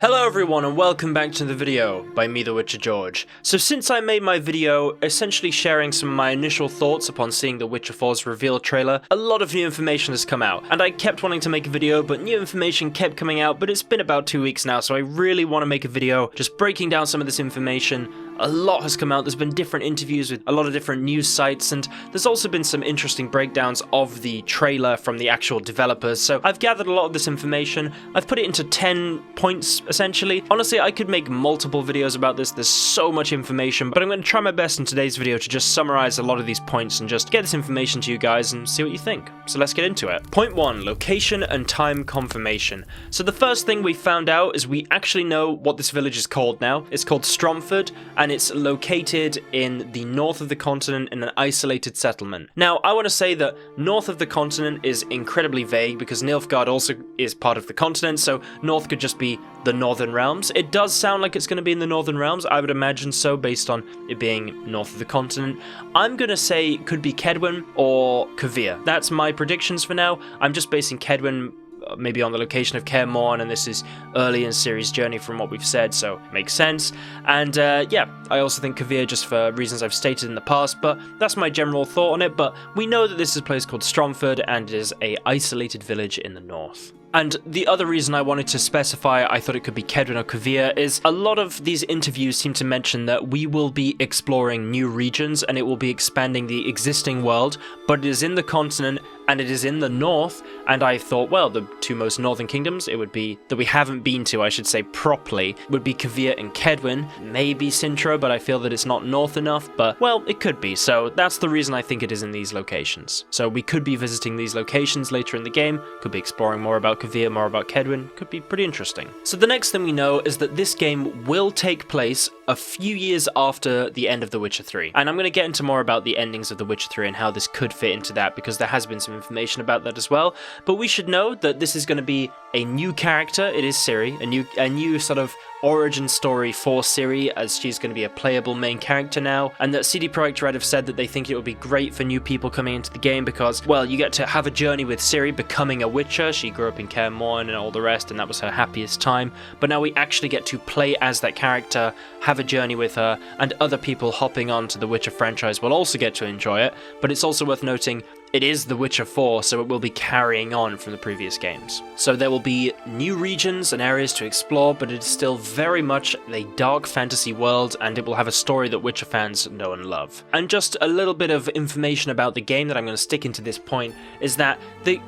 Hello everyone and welcome back to the video by me, the Witcher George. So since I made my video essentially sharing some of my initial thoughts upon seeing the Witcher 4's reveal trailer, a lot of new information has come out, and I kept wanting to make a video but new information kept coming out, but it's been about 2 weeks now, so I really want to make a video just breaking down some of this information. A lot has come out, there's been different interviews with a lot of different news sites, and there's also been some interesting breakdowns of the trailer from the actual developers, so I've gathered a lot of this information, I've put it into 10 points essentially. Honestly, I could make multiple videos about this, there's so much information, but I'm going to try my best in today's video to just summarize a lot of these points and just get this information to you guys and see what you think. So let's get into it. Point 1, location and time confirmation. So the first thing we found out is we actually know what this village is called now. It's called Stromford, and it's located in the north of the continent in an isolated settlement. Now, I want to say that north of the continent is incredibly vague because Nilfgaard also is part of the continent, so north could just be the Northern Realms. It does sound like it's going to be in the Northern Realms, I would imagine so, based on it being north of the continent. I'm going to say it could be Kedwen or Kovir. That's my predictions for now. I'm just basing Kedwen maybe on the location of Kaer Morhen, and this is early in Ciri's journey from what we've said, so it makes sense. And yeah, I also think Kovir just for reasons I've stated in the past, but that's my general thought on it. But we know that this is a place called Stromford, and it is a isolated village in the north. And the other reason I wanted to specify I thought it could be Kedwen or Kovir is a lot of these interviews seem to mention that we will be exploring new regions and it will be expanding the existing world, but it is in the continent and it is in the north, and I thought, well, the two most northern kingdoms it would be that we haven't been to, I should say properly, would be Kovir and Kedwen, maybe Cintra, but I feel that it's not north enough, but well, it could be, so that's the reason I think it is in these locations. So we could be visiting these locations later in the game, could be exploring more about Kovir, more about Kedwen, could be pretty interesting. So the next thing we know is that this game will take place a few years after the end of The Witcher 3. And I'm going to get into more about the endings of The Witcher 3 and how this could fit into that, because there has been some information about that as well. But we should know that this is going to be a new character. It is Ciri, a new sort of origin story for Ciri, as she's going to be a playable main character now, and that CD Projekt Red have said that they think it would be great for new people coming into the game because, well, you get to have a journey with Ciri becoming a Witcher. She grew up in Kaer Morhen and all the rest, and that was her happiest time, but now we actually get to play as that character, have a journey with her, and other people hopping on to the Witcher franchise will also get to enjoy it. But it's also worth noting it is The Witcher 4, so it will be carrying on from the previous games. So there will be new regions and areas to explore, but it is still very much a dark fantasy world, and it will have a story that Witcher fans know and love. And just a little bit of information about the game that I'm going to stick into this point is that,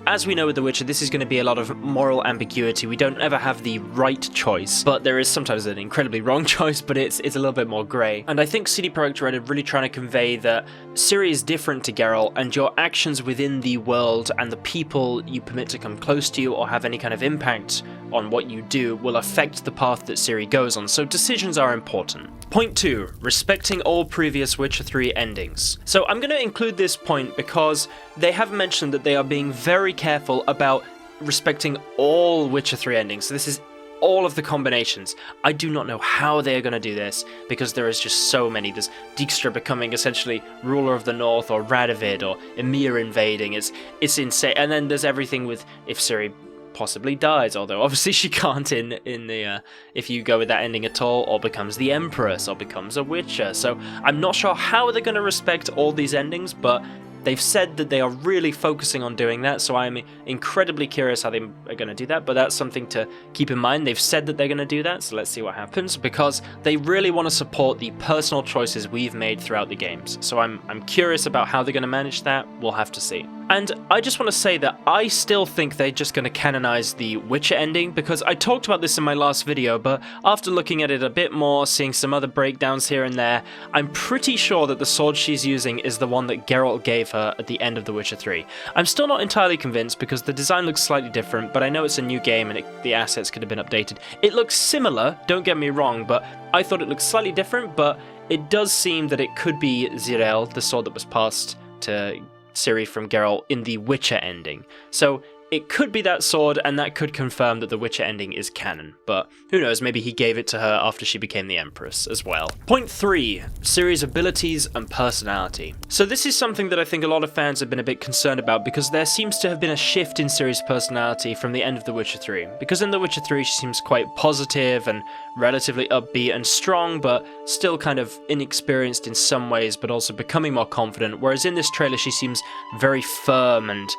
as we know with The Witcher, this is going to be a lot of moral ambiguity. We don't ever have the right choice, but there is sometimes an incredibly wrong choice, but it's a little bit more grey. And I think CD Projekt Red are really trying to convey that Ciri is different to Geralt, and your actions within the world and the people you permit to come close to you or have any kind of impact on what you do will affect the path that Ciri goes on, so decisions are important. Point 2, respecting all previous Witcher 3 endings. So I'm going to include this point because they have mentioned that they are being very careful about respecting all Witcher 3 endings, so this is all of the combinations. I do not know how they are going to do this, because there is just so many. There's Dijkstra becoming essentially ruler of the north, or Radovid, or Emir invading. It's insane. And then there's everything with if Ciri possibly dies, although obviously she can't in the if you go with that ending at all, or becomes the Empress, or becomes a Witcher. So I'm not sure how they're going to respect all these endings, but they've said that they are really focusing on doing that, so I'm incredibly curious how they are going to do that, but that's something to keep in mind. They've said that they're going to do that, so let's see what happens, because they really want to support the personal choices we've made throughout the games. So I'm curious about how they're going to manage that. We'll have to see. And I just want to say that I still think they're just going to canonize the Witcher ending, because I talked about this in my last video, but after looking at it a bit more, seeing some other breakdowns here and there, I'm pretty sure that the sword she's using is the one that Geralt gave her at the end of The Witcher 3. I'm still not entirely convinced because the design looks slightly different, but I know it's a new game and the assets could have been updated. It looks similar, don't get me wrong, but I thought it looked slightly different, but it does seem that it could be Zirael, the sword that was passed to Ciri from Geralt in the Witcher ending. So it could be that sword, and that could confirm that the Witcher ending is canon, but who knows, maybe he gave it to her after she became the Empress as well. Point 3, Ciri's abilities and personality. So this is something that I think a lot of fans have been a bit concerned about, because there seems to have been a shift in Ciri's personality from the end of The Witcher 3. Because in The Witcher 3 she seems quite positive and relatively upbeat and strong, but still kind of inexperienced in some ways, but also becoming more confident, whereas in this trailer she seems very firm and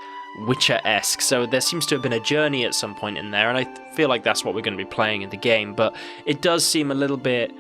Witcher-esque, so there seems to have been a journey at some point in there, and I feel like that's what we're going to be playing in the game, but it does seem a little bit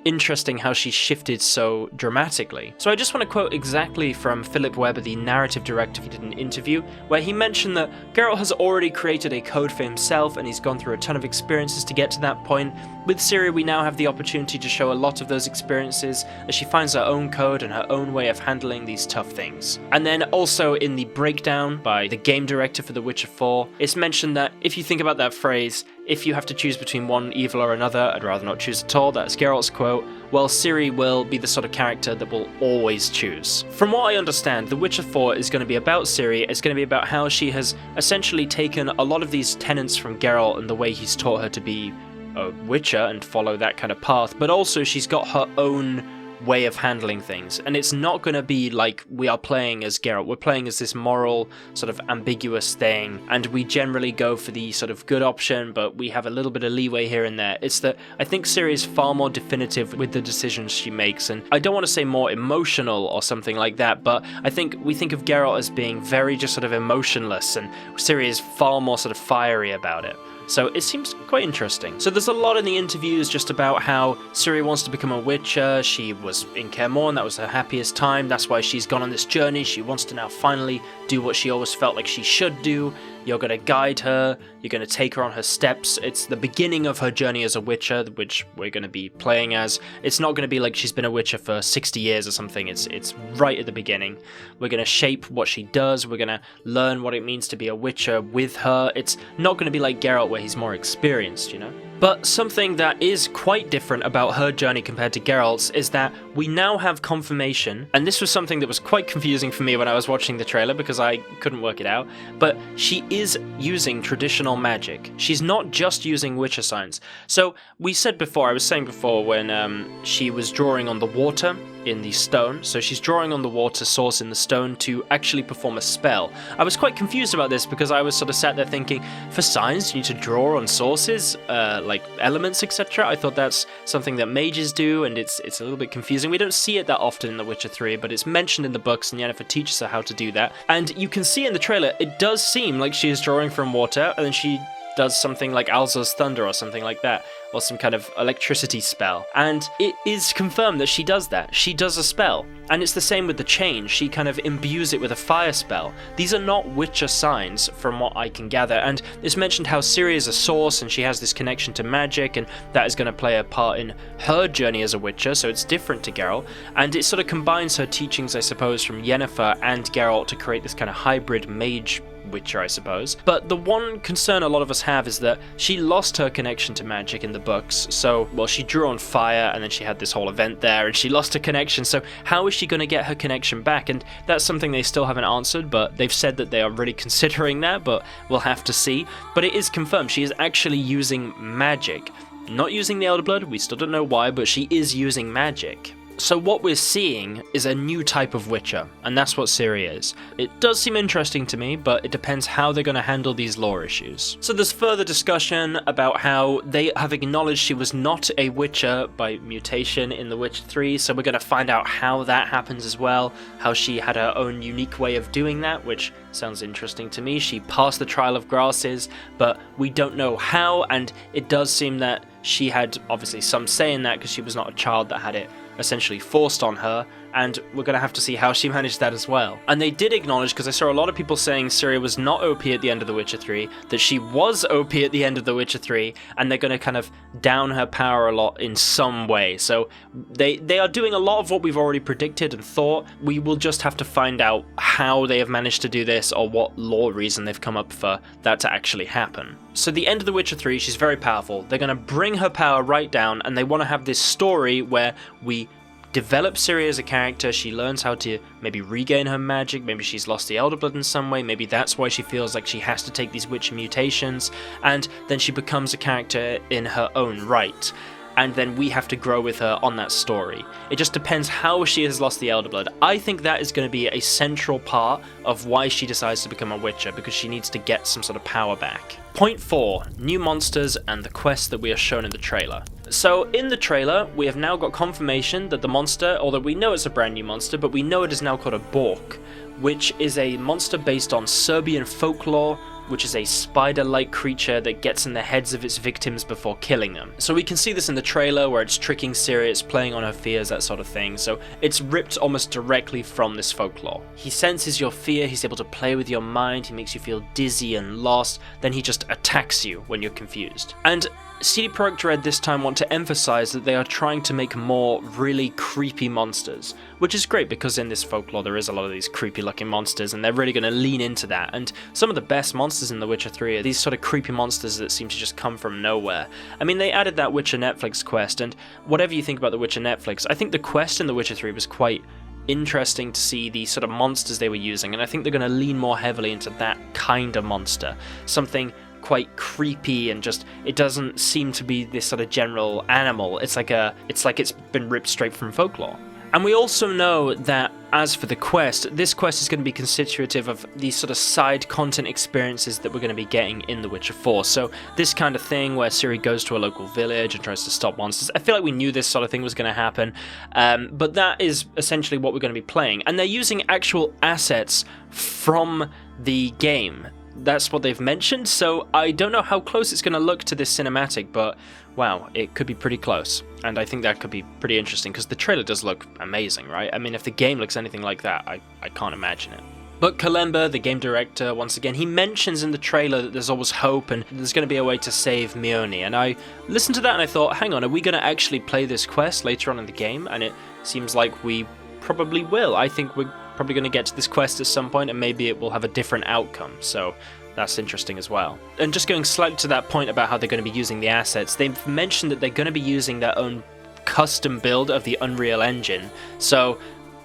interesting how she shifted so dramatically. So I just want to quote exactly from Philip Weber, the narrative director. He did an interview where he mentioned that Geralt has already created a code for himself and he's gone through a ton of experiences to get to that point. With Ciri, we now have the opportunity to show a lot of those experiences as she finds her own code and her own way of handling these tough things. And then also in the breakdown by the game director for The Witcher 4, it's mentioned that if you think about that phrase, if you have to choose between one evil or another, I'd rather not choose at all, that's Geralt's quote, well, Ciri will be the sort of character that will always choose. From what I understand, The Witcher 4 is going to be about Ciri. It's going to be about how she has essentially taken a lot of these tenets from Geralt and the way he's taught her to be a Witcher and follow that kind of path, but also she's got her own way of handling things, and it's not going to be like we are playing as Geralt. We're playing as this moral, sort of ambiguous thing, and we generally go for the sort of good option, but we have a little bit of leeway here and there. It's that I think Ciri is far more definitive with the decisions she makes, and I don't want to say more emotional or something like that, but I think we think of Geralt as being very just sort of emotionless, and Ciri is far more sort of fiery about it. So it seems quite interesting. So there's a lot in the interviews just about how Ciri wants to become a Witcher. She was in Kaer Morhen, that was her happiest time. That's why she's gone on this journey. She wants to now finally do what she always felt like she should do. You're going to guide her, you're going to take her on her steps. It's the beginning of her journey as a Witcher, which we're going to be playing as. It's not going to be like she's been a Witcher for 60 years or something. It's right at the beginning. We're going to shape what she does. We're going to learn what it means to be a Witcher with her. It's not going to be like Geralt where he's more experienced, you know? But something that is quite different about her journey compared to Geralt's is that we now have confirmation, and this was something that was quite confusing for me when I was watching the trailer because I couldn't work it out, but she is using traditional magic. She's not just using Witcher signs. So we said before, I was saying before when she was drawing on the water in the stone, so she's drawing on the water source in the stone to actually perform a spell. I was quite confused about this because I was sort of sat there thinking, for signs you need to draw on sources, like elements, etc. I thought that's something that mages do, and it's a little bit confusing. We don't see it that often in The Witcher 3, but it's mentioned in the books, and Yennefer teaches her how to do that. And you can see in the trailer, it does seem like she is drawing from water, and then she does something like Alzur's Thunder or something like that, or some kind of electricity spell. And it is confirmed that she does that. She does a spell. And it's the same with the chain. She kind of imbues it with a fire spell. These are not Witcher signs from what I can gather. And it's mentioned how Ciri is a source and she has this connection to magic, and that is going to play a part in her journey as a Witcher, so it's different to Geralt. And it sort of combines her teachings, I suppose, from Yennefer and Geralt to create this kind of hybrid mage Witcher, I suppose. But the one concern a lot of us have is that she lost her connection to magic in the books. So, well, she drew on fire and then she had this whole event there and she lost her connection. So how is she going to get her connection back? And that's something they still haven't answered, but they've said that they are really considering that, but we'll have to see. But it is confirmed she is actually using magic. Not using the Elder Blood, we still don't know why, but she is using magic. So what we're seeing is a new type of Witcher, and that's what Ciri is. It does seem interesting to me, but it depends how they're going to handle these lore issues. So there's further discussion about how they have acknowledged she was not a Witcher by mutation in The Witcher 3, so we're going to find out how that happens as well, how she had her own unique way of doing that, which sounds interesting to me. She passed the Trial of Grasses, but we don't know how, and it does seem that she had obviously some say in that because she was not a child that had it essentially forced on her, and we're going to have to see how she managed that as well. And they did acknowledge, because I saw a lot of people saying Ciri was not OP at the end of The Witcher 3, that she was OP at the end of The Witcher 3, and they're going to kind of down her power a lot in some way. So they are doing a lot of what we've already predicted and thought. We will just have to find out how they have managed to do this, or what lore reason they've come up for that to actually happen. So the end of The Witcher 3, she's very powerful. They're going to bring her power right down, and they want to have this story where we develop Ciri as a character. She learns how to maybe regain her magic, maybe she's lost the Elder Blood in some way, maybe that's why she feels like she has to take these Witcher mutations, and then she becomes a character in her own right. And then we have to grow with her on that story. It just depends how she has lost the Elder Blood. I think that is going to be a central part of why she decides to become a Witcher, because she needs to get some sort of power back. Point 4, new monsters and the quest that we are shown in the trailer. So in the trailer, we have now got confirmation that the monster, although we know it's a brand new monster, but we know it is now called a Bork, which is a monster based on Serbian folklore, which is a spider-like creature that gets in the heads of its victims before killing them. So we can see this in the trailer where it's tricking Ciri, it's playing on her fears, that sort of thing. So it's ripped almost directly from this folklore. He senses your fear, he's able to play with your mind, he makes you feel dizzy and lost, then he just attacks you when you're confused. And CD Projekt Red this time want to emphasize that they are trying to make more really creepy monsters, which is great because in this folklore there is a lot of these creepy looking monsters and they're really going to lean into that. And some of the best monsters in The Witcher 3 are these sort of creepy monsters that seem to just come from nowhere. I mean, they added that Witcher Netflix quest, and whatever you think about The Witcher Netflix, I think the quest in The Witcher 3 was quite interesting to see the sort of monsters they were using, and I think they're going to lean more heavily into that kind of monster. Something quite creepy, and just, it doesn't seem to be this sort of general animal. It's like it's been ripped straight from folklore. And we also know that as for the quest, this quest is going to be constitutive of these sort of side content experiences that we're going to be getting in The Witcher 4. So this kind of thing where Ciri goes to a local village and tries to stop monsters. I feel like we knew this sort of thing was going to happen, but that is essentially what we're going to be playing. And they're using actual assets from the game. That's what they've mentioned, so I don't know how close it's going to look to this cinematic, but wow, it could be pretty close. And I think that could be pretty interesting, because the trailer does look amazing, right? I mean, if the game looks anything like that, I can't imagine it. But Kalemba, the game director, once again, he mentions in the trailer that there's always hope and there's going to be a way to save Mione. And I listened to that and I thought, hang on, are we going to actually play this quest later on in the game? And it seems like we probably will. I think we're probably going to get to this quest at some point, and maybe it will have a different outcome, so that's interesting as well. And just going slightly to that point about how they're going to be using the assets, they've mentioned that they're going to be using their own custom build of the Unreal Engine, so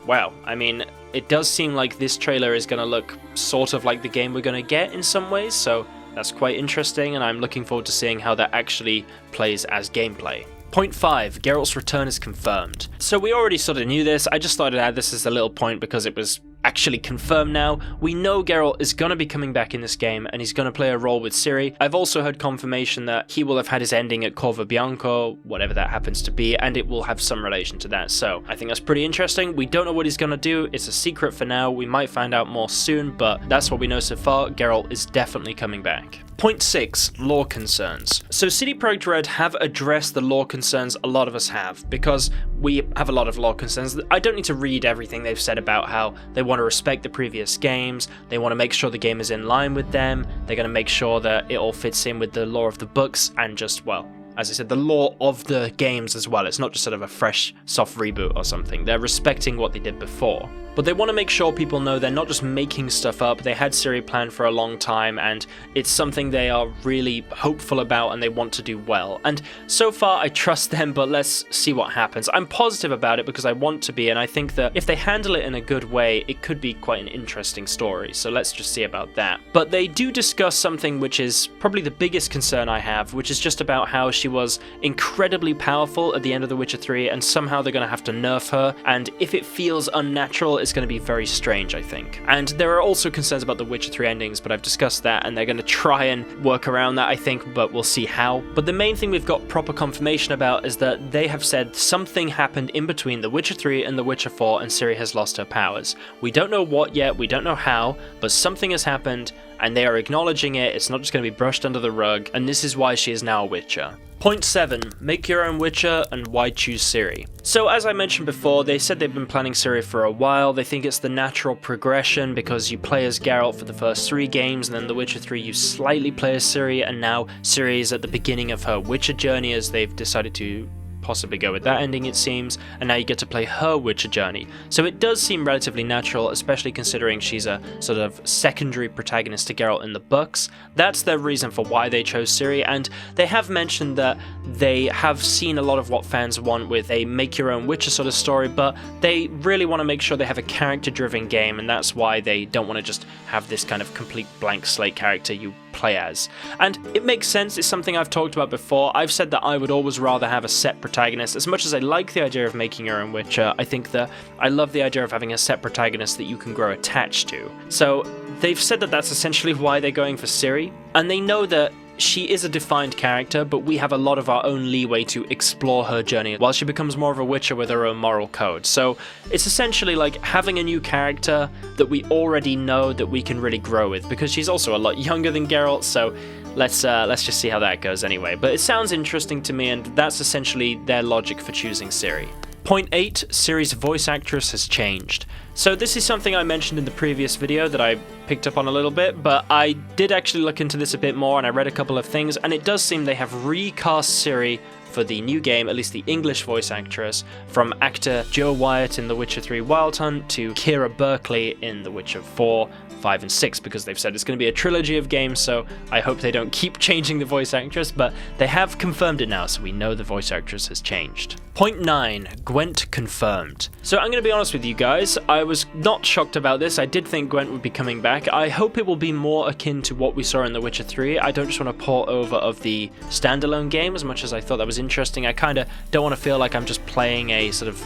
wow, I mean, it does seem like this trailer is going to look sort of like the game we're going to get in some ways, so that's quite interesting, and I'm looking forward to seeing how that actually plays as gameplay. Point 5, Geralt's return is confirmed. So we already sort of knew this, I just thought I'd add this as a little point because it was actually confirmed now. We know Geralt is going to be coming back in this game and he's going to play a role with Ciri. I've also heard confirmation that he will have had his ending at Corvo Bianco, whatever that happens to be, and it will have some relation to that. So I think that's pretty interesting. We don't know what he's going to do. It's a secret for now. We might find out more soon, but that's what we know so far. Geralt is definitely coming back. Point 6, lore concerns. So CD Projekt Red have addressed the lore concerns a lot of us have, because we have a lot of lore concerns. I don't need to read everything they've said about how they want to respect the previous games, they want to make sure the game is in line with them, they're going to make sure that it all fits in with the lore of the books, and just, well, as I said, the lore of the games as well. It's not just sort of a fresh, soft reboot or something. They're respecting what they did before. But they want to make sure people know they're not just making stuff up. They had Ciri planned for a long time, and it's something they are really hopeful about and they want to do well. And so far, I trust them, but let's see what happens. I'm positive about it because I want to be, and I think that if they handle it in a good way, it could be quite an interesting story. So let's just see about that. But they do discuss something which is probably the biggest concern I have, which is just about how she was incredibly powerful at the end of The Witcher 3, and somehow they're going to have to nerf her, and if it feels unnatural, it's going to be very strange, I think. And there are also concerns about the Witcher 3 endings, but I've discussed that, and they're going to try and work around that, I think, but we'll see how. But the main thing we've got proper confirmation about is that they have said something happened in between The Witcher 3 and The Witcher 4, and Ciri has lost her powers. We don't know what yet, we don't know how, but something has happened, and they are acknowledging it. It's not just going to be brushed under the rug, and this is why she is now a Witcher. Point 7, make your own Witcher, and why choose Ciri? So as I mentioned before, they said they've been planning Ciri for a while. They think it's the natural progression because you play as Geralt for the first 3 games, and then The Witcher 3 you slightly play as Ciri, and now Ciri is at the beginning of her Witcher journey as they've decided to possibly go with that ending, it seems, and now you get to play her Witcher journey. So it does seem relatively natural, especially considering she's a sort of secondary protagonist to Geralt in the books. That's their reason for why they chose Ciri, and they have mentioned that they have seen a lot of what fans want with a make-your-own Witcher sort of story, but they really want to make sure they have a character-driven game, and that's why they don't want to just have this kind of complete blank slate character you play as. And it makes sense, it's something I've talked about before. I've said that I would always rather have a set protagonist. As much as I like the idea of making your own Witcher, I think that I love the idea of having a set protagonist that you can grow attached to. So they've said that that's essentially why they're going for Ciri, and they know that she is a defined character, but we have a lot of our own leeway to explore her journey while she becomes more of a Witcher with her own moral code. So it's essentially like having a new character that we already know that we can really grow with, because she's also a lot younger than Geralt, so let's just see how that goes anyway. But it sounds interesting to me, and that's essentially their logic for choosing Ciri. Point 8, Ciri's voice actress has changed. So this is something I mentioned in the previous video that I picked up on a little bit, but I did actually look into this a bit more and I read a couple of things, and it does seem they have recast Ciri for the new game, at least the English voice actress, from actor Joe Wyatt in The Witcher 3 Wild Hunt to Kira Berkeley in The Witcher 4, 5 and 6, because they've said it's going to be a trilogy of games, so I hope they don't keep changing the voice actress, but they have confirmed it now, so we know the voice actress has changed. Point 9, Gwent Confirmed. So I'm going to be honest with you guys, I was not shocked about this. I did think Gwent would be coming back. I hope it will be more akin to what we saw in The Witcher 3. I don't just want to port over of the standalone game, as much as I thought that was interesting. I kind of don't want to feel like I'm just playing a sort of,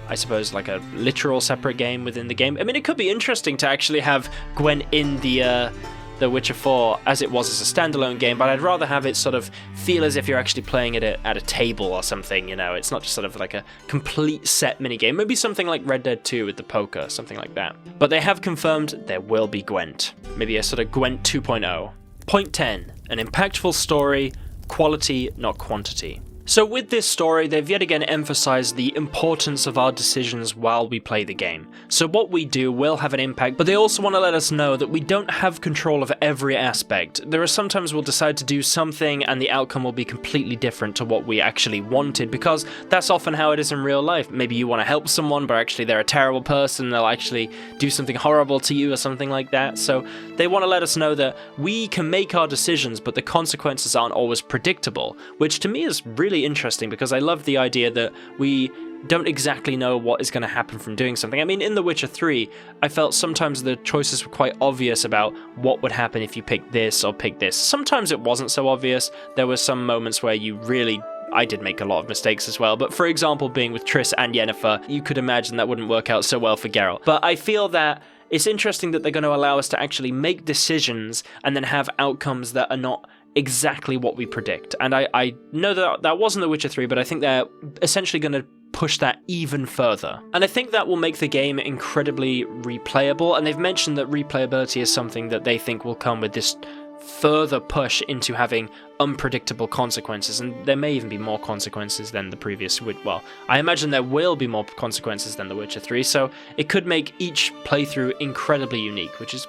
I suppose, like a literal separate game within the game. I mean, it could be interesting to actually have Gwent in the Witcher 4 as it was as a standalone game, but I'd rather have it sort of feel as if you're actually playing it at a table or something, you know. It's not just sort of like a complete set minigame. Maybe something like Red Dead 2 with the poker, something like that. But they have confirmed there will be Gwent. Maybe a sort of Gwent 2.0. Point 10, an impactful story, quality, not quantity. So with this story, they've yet again emphasized the importance of our decisions while we play the game. So what we do will have an impact, but they also want to let us know that we don't have control of every aspect. There are sometimes we'll decide to do something and the outcome will be completely different to what we actually wanted, because that's often how it is in real life. Maybe you want to help someone, but actually they're a terrible person, they'll actually do something horrible to you or something like that. So they want to let us know that we can make our decisions, but the consequences aren't always predictable, which to me is really interesting, because I love the idea that we don't exactly know what is going to happen from doing something. I mean, in The Witcher 3, I felt sometimes the choices were quite obvious about what would happen if you picked this or picked this. Sometimes it wasn't so obvious. There were some moments where you really... I did make a lot of mistakes as well, but for example, being with Triss and Yennefer, you could imagine that wouldn't work out so well for Geralt. But I feel that it's interesting that they're going to allow us to actually make decisions and then have outcomes that are not exactly what we predict. And I know that that wasn't The Witcher 3, but I think they're essentially going to push that even further. And I think that will make the game incredibly replayable, and they've mentioned that replayability is something that they think will come with this further push into having unpredictable consequences, and there may even be more consequences than the previous. Well, I imagine there will be more consequences than The Witcher 3, so it could make each playthrough incredibly unique, which is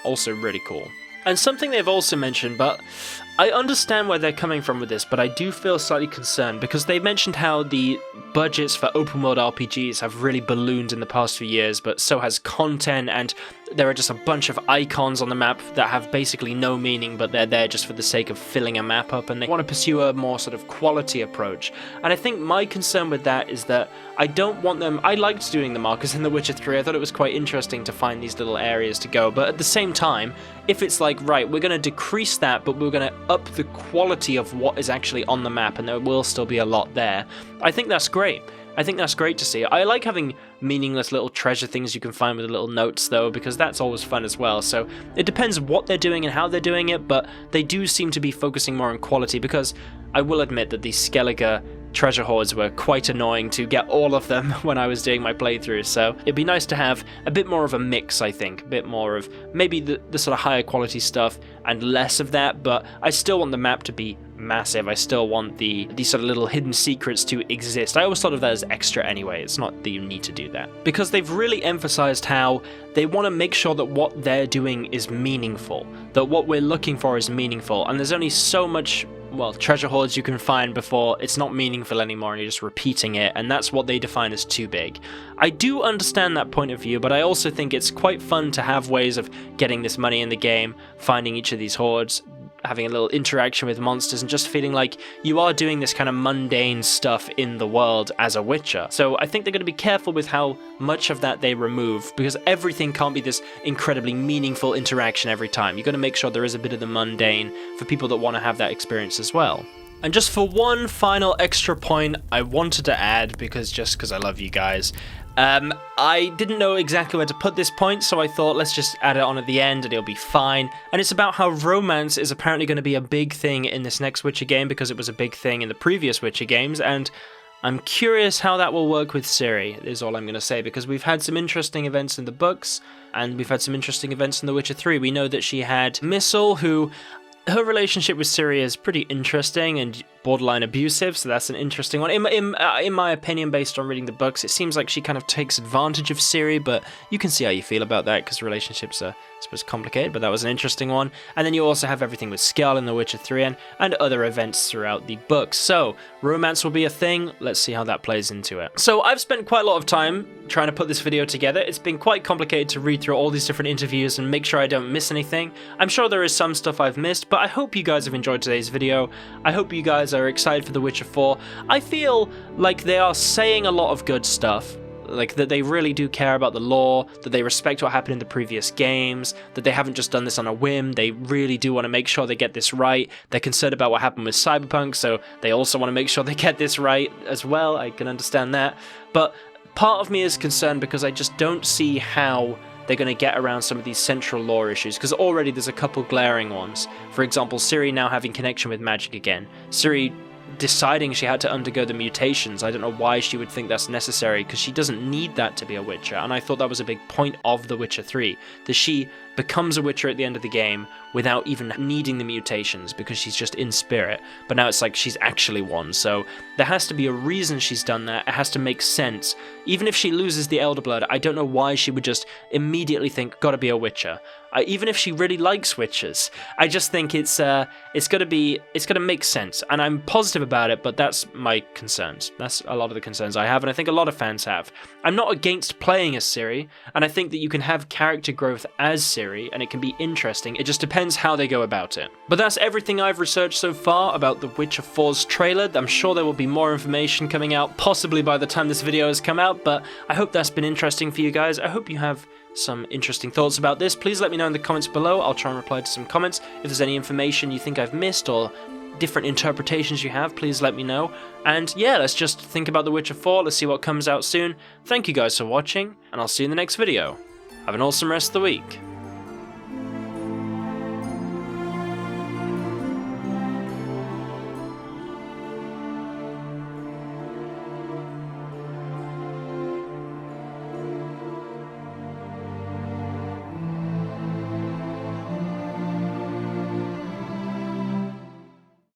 also really cool. And something they've also mentioned, but I understand where they're coming from with this, but I do feel slightly concerned, because they mentioned how the budgets for open world RPGs have really ballooned in the past few years, but so has content, and there are just a bunch of icons on the map that have basically no meaning, but they're there just for the sake of filling a map up, and they want to pursue a more sort of quality approach. And I think my concern with that is that I don't want them... I liked doing the markers in The Witcher 3, I thought it was quite interesting to find these little areas to go, but at the same time, if it's like, right, we're going to decrease that, but we're going to up the quality of what is actually on the map, and there will still be a lot there, I think that's great. I think that's great to see. I like having meaningless little treasure things you can find with little notes, though, because that's always fun as well. So it depends what they're doing and how they're doing it, but they do seem to be focusing more on quality, because I will admit that these Skellige treasure hoards were quite annoying to get all of them when I was doing my playthrough, so it'd be nice to have a bit more of a mix, I think, a bit more of maybe the sort of higher quality stuff and less of that, but I still want the map to be massive. I still want these sort of little hidden secrets to exist. I always thought of that as extra anyway. It's not that you need to do that, because they've really emphasized how they want to make sure that what they're doing is meaningful, that what we're looking for is meaningful, and there's only so much well, treasure hoards you can find before it's not meaningful anymore and you're just repeating it, and that's what they define as too big. I do understand that point of view, but I also think it's quite fun to have ways of getting this money in the game, finding each of these hoards, having a little interaction with monsters, and just feeling like you are doing this kind of mundane stuff in the world as a Witcher. So I think they're going to be careful with how much of that they remove, because everything can't be this incredibly meaningful interaction every time. You've got to make sure there is a bit of the mundane for people that want to have that experience as well. And just for one final extra point I wanted to add, because I love you guys, I didn't know exactly where to put this point, so I thought let's just add it on at the end and it'll be fine. And it's about how romance is apparently going to be a big thing in this next Witcher game, because it was a big thing in the previous Witcher games, and I'm curious how that will work with Ciri, is all I'm going to say, because we've had some interesting events in the books, and we've had some interesting events in The Witcher 3. We know that she had Missel, who... her relationship with Ciri is pretty interesting and borderline abusive, so that's an interesting one. In my opinion, based on reading the books, it seems like she kind of takes advantage of Ciri, but you can see how you feel about that, because relationships are, I suppose, complicated, but that was an interesting one. And then you also have everything with Skell in The Witcher 3 and other events throughout the books. So, romance will be a thing. Let's see how that plays into it. So, I've spent quite a lot of time trying to put this video together. It's been quite complicated to read through all these different interviews and make sure I don't miss anything. I'm sure there is some stuff I've missed, but I hope you guys have enjoyed today's video. I hope you guys are excited for The Witcher 4. I feel like they are saying a lot of good stuff, like that they really do care about the lore, that they respect what happened in the previous games, that they haven't just done this on a whim. They really do want to make sure they get this right. They're concerned about what happened with Cyberpunk, so they also want to make sure they get this right as well. I can understand that, but part of me is concerned because I just don't see how they're going to get around some of these central lore issues, because already there's a couple glaring ones. For example, Ciri now having connection with magic again. Ciri deciding she had to undergo the mutations. I don't know why she would think that's necessary, because she doesn't need that to be a Witcher, and I thought that was a big point of The Witcher 3, that she becomes a Witcher at the end of the game without even needing the mutations, because she's just in spirit, but now it's like she's actually one, so there has to be a reason she's done that. It has to make sense. Even if she loses the Elder Blood, I don't know why she would just immediately think, gotta be a Witcher. Even if she really likes Witchers, I just think it's gonna make sense, and I'm positive about it, but that's my concerns. That's a lot of the concerns I have, and I think a lot of fans have. I'm not against playing as Ciri, and I think that you can have character growth as Ciri, and it can be interesting. It just depends how they go about it. But that's everything I've researched so far about The Witcher 4's trailer. I'm sure there will be more information coming out, possibly by the time this video has come out, but I hope that's been interesting for you guys. I hope you have some interesting thoughts about this. Please let me know in the comments below. I'll try and reply to some comments. If there's any information you think I've missed or different interpretations you have, please let me know. And yeah, let's just think about The Witcher 4. Let's see what comes out soon. Thank you guys for watching, and I'll see you in the next video. Have an awesome rest of the week.